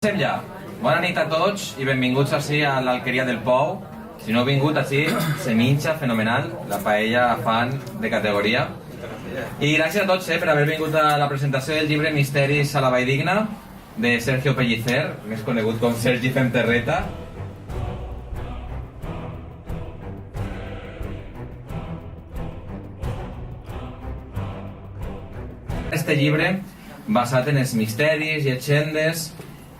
Comencem ja. Bona nit a tots i benvinguts així a l'Alqueria del Pou. Si no heu vingut així, se minxa fenomenal, la paella fan de categoria. I gràcies a tots per haver vingut a la presentació del llibre Misteris a la Valldigna de Sergio Pellicer, més conegut com Sergi Femterreta. Este llibre basat en els misteris, llegendes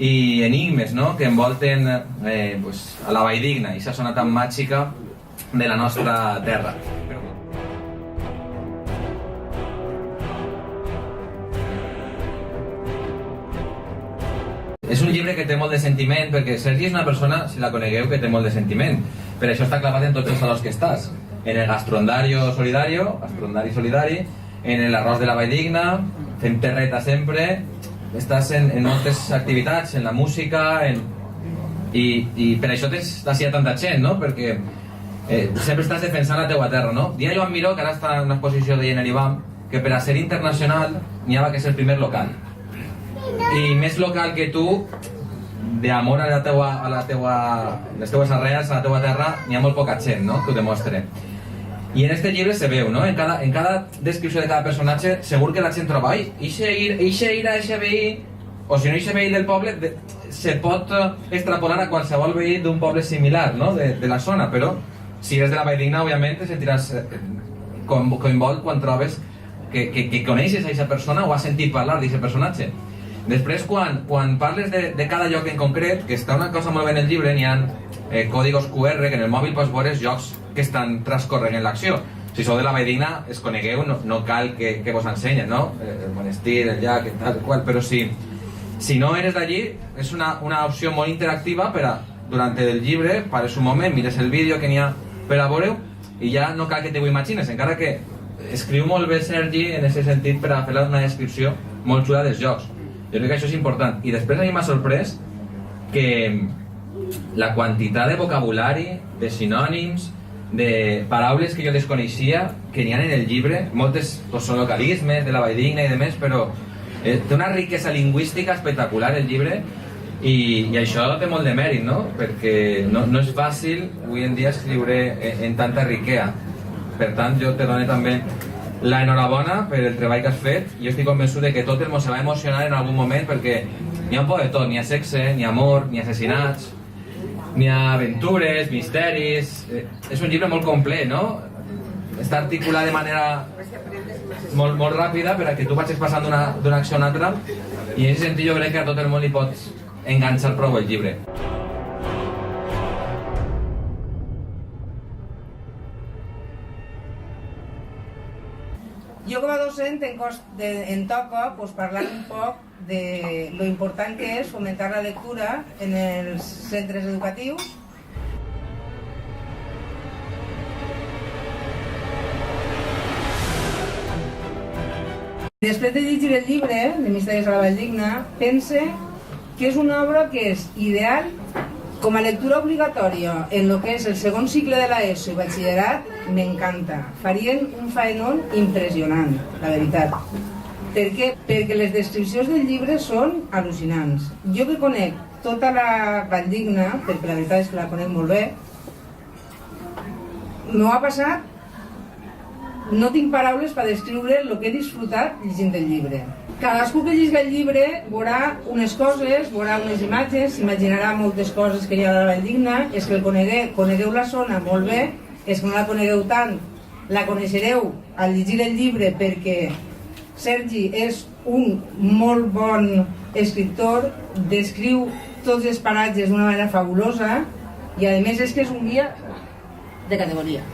i enigmes, no?, que envolten a la Valldigna, aquesta zona tan màgica de la nostra terra. És un llibre que té molt de sentiment, perquè Sergi és una persona, si la conegueu, que té molt de sentiment. Per això està clavat en tots els salons que estàs. En el Gastrondario Solidari, en l'arròs de la Valldigna, fent terreta sempre, estàs en moltes activitats, en la música, i per això t'has tanta gent, no? Perquè sempre estàs defensant la teua terra, no? Dia Joan Miró, que ara està en una exposició de Yenerivam, que per a ser internacional n'hi ha que ser el primer local. I més local que tu, d'amor a les teues arrels, a la teua terra, n'hi ha molt poca gent, no?, que ho demostre. I en este llibre se veu, no?, en cada descripció de cada personatge, segur que la gent troba, eixe ira, eixe veí, o si no eixe veí del poble, se pot extrapolar a qualsevol veí d'un poble similar, no?, de la zona, però si eres de la Valldigna, òbviament, te sentiràs coinvolt quan trobes que coneixes a aquesta persona o has sentit parlar d'aquest personatge. Després, quan parles de cada lloc en concret, que està una cosa molt bé en el llibre, n'hi ha còdigos QR que en el mòbil pots veure els llocs que estan transcorrent en l'acció. Si sou de la Valldigna, es conegueu, no cal que vos ensenyen, no? El monestir, el llac, tal qual, però si no eres d'allí, és una opció molt interactiva per a, durant el llibre, pares un moment, mires el vídeo que n'hi ha per a veure-ho, i ja no cal que t'ho imagines, encara que escriu molt bé Sergi en aquest sentit per a fer una descripció molt xula dels llocs. Jo crec que això és important. I després a mi m'ha sorprès que la quantitat de vocabulari, de sinònims, de paraules que jo desconeixia, que n'hi ha en el llibre, moltes són localismes de la Valldigna i demés, però té una riquesa lingüística espectacular el llibre, i això té molt de mèrit, no? Perquè no és fàcil avui en dia escriure en tanta riquesa. Per tant, jo te dono també la enhorabona per el treball que has fet. Jo estic convençut de que tot el món se va emocionar en algun moment, perquè n'hi ha un poc de tot, n'hi ha sexe, n'hi ha amor, n'hi ha assassinats, n'hi ha aventures, misteris. És un llibre molt complet, no? Està articulat de manera molt ràpida per a que tu vagis passant d'una acció a una altra, i en aquest sentit jo crec que a tot el món li pots enganxar prou el llibre. Jo com a docent em toca parlar un poc de lo important que és fomentar la lectura en els centres educatius. Després de llegir el llibre de Misteris a la Valldigna, pense que és una obra que és ideal com a lectura obligatòria en el que és el segon cicle de l'ESO i batxillerat. M'encanta. Farien un faenón impressionant, la veritat. Per què? Perquè les descripcions del llibre són al·lucinants. Jo que conec tota la Valldigna, perquè la veritat és que la conec molt bé, m'ho ha passat, no tinc paraules per descriure el que he disfrutat llegint el llibre. Cadascú que llegeixi el llibre veurà unes coses, veurà unes imatges, s'imaginarà moltes coses que hi ha a la Valldigna. És que conegueu la zona molt bé, és que no la conegueu tant, la coneixereu al llegir el llibre, perquè Sergi és un molt bon escriptor, descriu tots els paratges d'una manera fabulosa, i a més és que és un guia de categoria.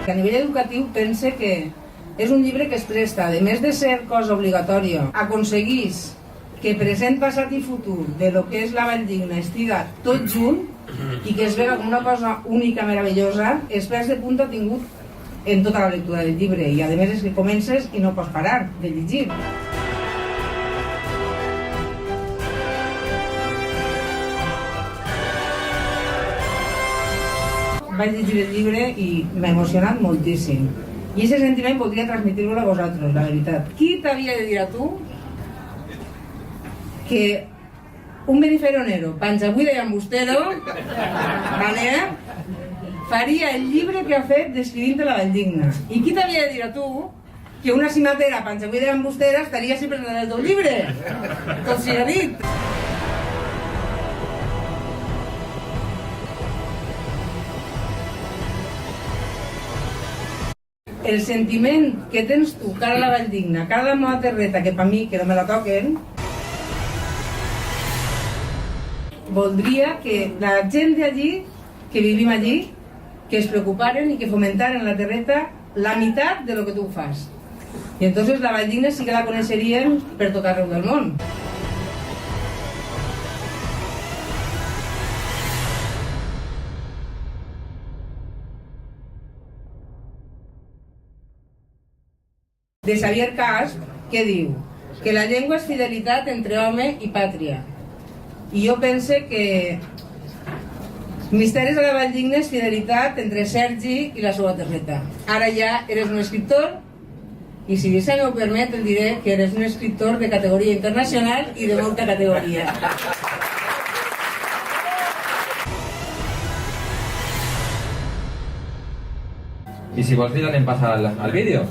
A nivell educatiu pense que és un llibre que es presta, a més de ser cosa obligatòria, aconseguís que present, passat i futur de lo que és la Valldigna estiga tot junt i que es vega com una cosa única, meravellosa. Els pèls de punta tingut en tota la lectura del llibre, i a més és que comences i no pots parar de llegir. vaig llegir el llibre i m'ha emocionat moltíssim. I aquest sentiment voldria transmitir-lo a vosaltres, la veritat. Qui t'havia de dir a tu que un beniferonero, panxa buida i embustero, vale, faria el llibre que ha fet descrivint la Valldigna? I qui t'havia de dir a tu que una cimatera, panxa buida i embustera, estaria sempre en el teu llibre? Tot s'hi ha dit. El sentiment que tens tu cara a la Valldigna, cara a la meva terreta, que per mi, que no me la toquen, voldria que la gent d'allí, que vivim allí, que es preocuparen i que fomentaren la terreta la meitat de lo que tu fas. I entonces la Valldigna sí que la coneixerien per tot arreu del món. De Xavier Cast, què diu? Que la llengua és fidelitat entre home i pàtria. I jo pense que Misteris de la Valldigna és fidelitat entre Sergi i la seva terreta. Ara ja eres un escriptor i si se m'ho permet el diré que eres un escriptor de categoria internacional i de molta categoria. I si vols li donem pas al vídeo.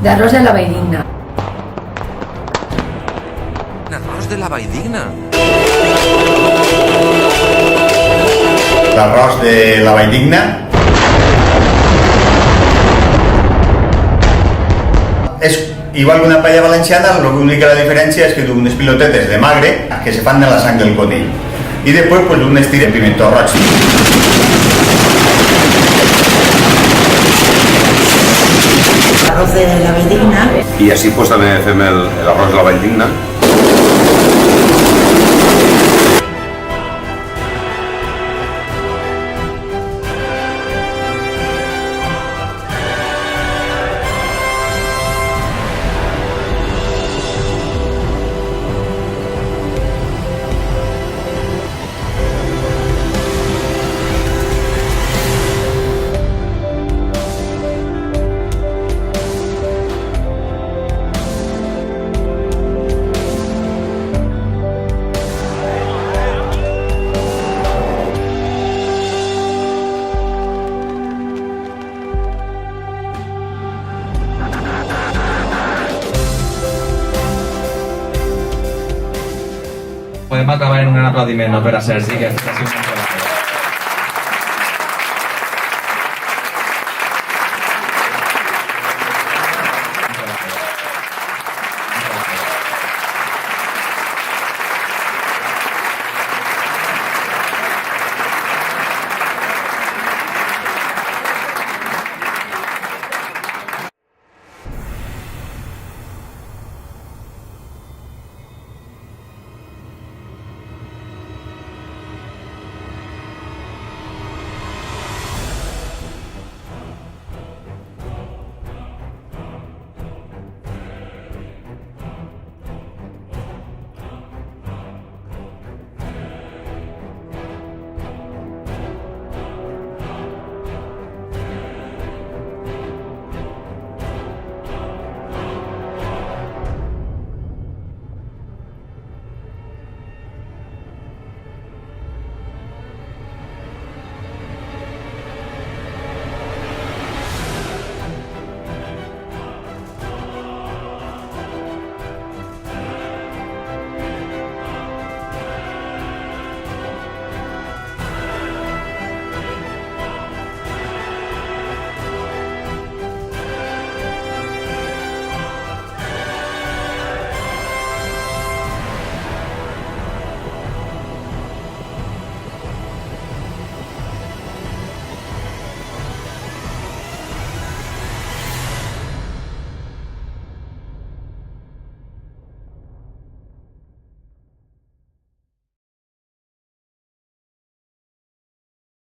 L'arròs de la Valldigna. L'arròs de la Valldigna. L'arròs de la Valldigna és igual que una paella valenciana, l'única diferència és que du unes pilotetes de magre que se fan de la sang del conill i després pues, un estir de pimentó roig. L'arròs de la Valldigna. I així pues, també fem l'arròs de la Valldigna. Podem acabar en un gran aplaudiment, no, per a Sergi, que ha sigut un treball.